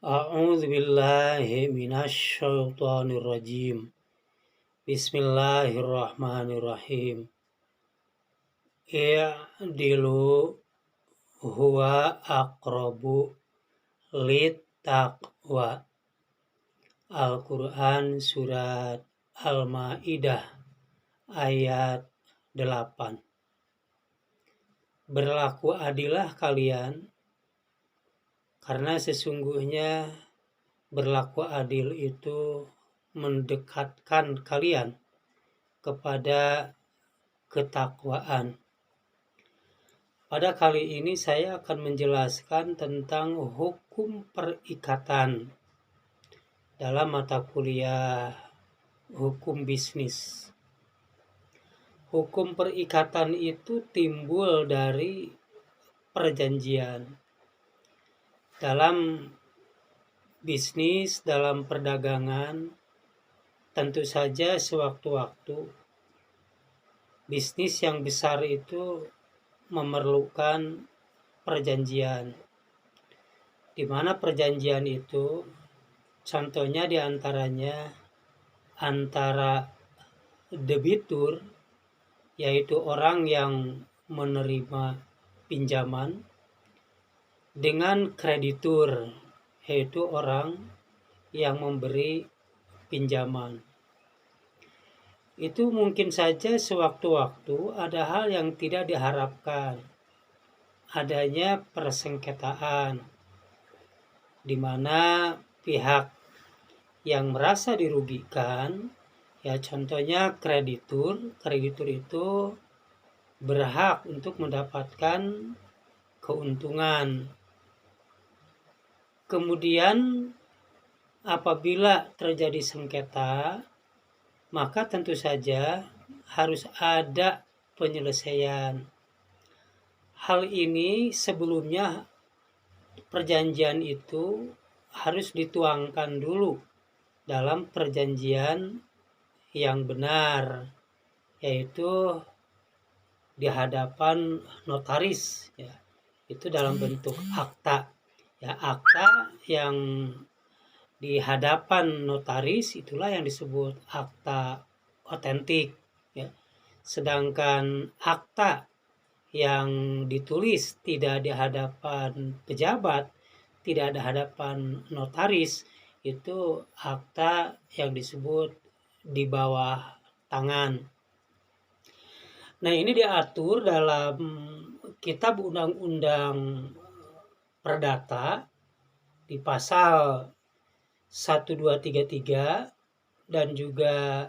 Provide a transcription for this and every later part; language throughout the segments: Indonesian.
A'udzu billahi minasy syaithanir rajim. Bismillahirrahmanirrahim. I'dilu huwa aqrabu littaqwa. Al-Quran surat Al-Maidah ayat 8. Berlaku adillah kalian, karena sesungguhnya berlaku adil itu mendekatkan kalian kepada ketakwaan. Pada kali ini saya akan menjelaskan tentang hukum perikatan dalam mata kuliah hukum bisnis. Hukum perikatan itu timbul dari perjanjian. Dalam bisnis, dalam perdagangan, tentu saja sewaktu-waktu bisnis yang besar itu memerlukan perjanjian. Di mana perjanjian itu contohnya diantaranya antara debitur, yaitu orang yang menerima pinjaman, dengan kreditur, yaitu orang yang memberi pinjaman. Itu mungkin saja sewaktu-waktu ada hal yang tidak diharapkan, adanya persengketaan, di mana pihak yang merasa dirugikan, ya contohnya kreditur itu berhak untuk mendapatkan keuntungan. Kemudian apabila terjadi sengketa, maka tentu saja harus ada penyelesaian. Hal ini sebelumnya perjanjian itu harus dituangkan dulu dalam perjanjian yang benar, yaitu di hadapan notaris, ya. Itu dalam bentuk akta. Ya, akta yang di hadapan notaris itulah yang disebut akta otentik, ya. Sedangkan akta yang ditulis tidak di hadapan pejabat, tidak di hadapan notaris, itu akta yang disebut di bawah tangan. Nah, ini diatur dalam Kitab Undang-Undang Perdata di pasal 1233 dan juga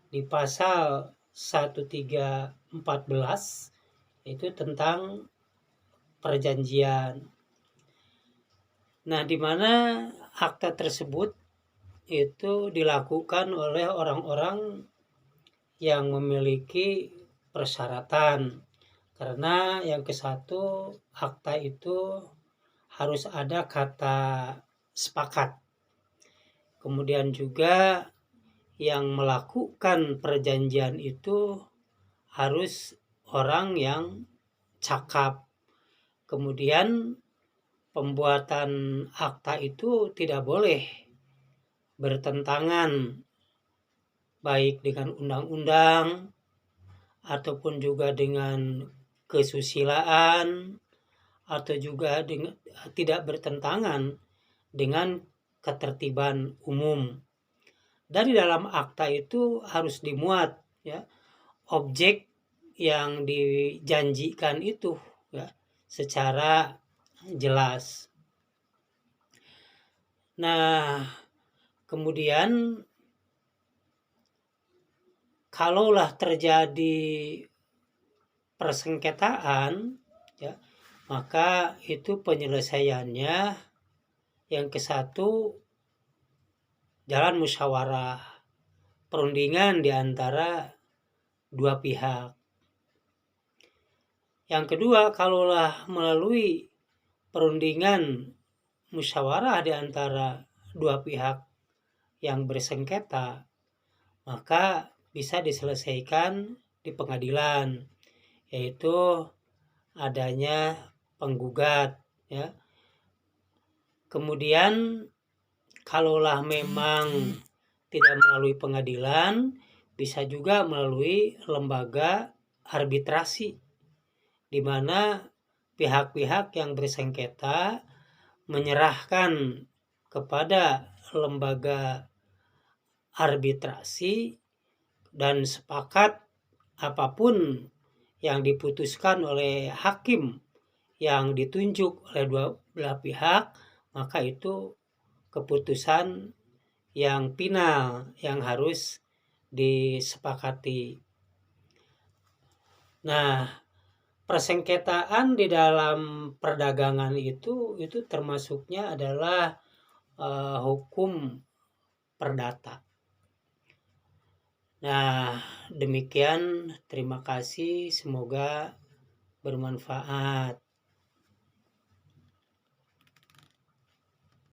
di pasal 1314, itu tentang perjanjian. Nah, di mana akta tersebut itu dilakukan oleh orang-orang yang memiliki persyaratan. Karena yang ke-1, akta itu harus ada kata sepakat. Kemudian juga yang melakukan perjanjian itu harus orang yang cakap. Kemudian pembuatan akta itu tidak boleh bertentangan baik dengan undang-undang ataupun juga dengan kesusilaan, atau juga tidak bertentangan dengan ketertiban umum. Dari dalam akta itu harus dimuat, ya, objek yang dijanjikan itu, ya, secara jelas. Nah, kemudian kalaulah terjadi persengketaan, ya, maka itu penyelesaiannya yang ke-1 jalan musyawarah, perundingan di antara dua pihak. Yang kedua, kalaulah melalui perundingan musyawarah di antara dua pihak yang bersengketa, maka bisa diselesaikan di pengadilan, yaitu adanya penggugat, ya. Kemudian kalaulah memang tidak melalui pengadilan, bisa juga melalui lembaga arbitrasi, di mana pihak-pihak yang bersengketa menyerahkan kepada lembaga arbitrasi dan sepakat apapun yang diputuskan oleh hakim yang ditunjuk oleh dua belah pihak, maka itu keputusan yang final yang harus disepakati. Nah, persengketaan di dalam perdagangan itu termasuknya adalah hukum perdata. Nah, demikian, terima kasih, semoga bermanfaat.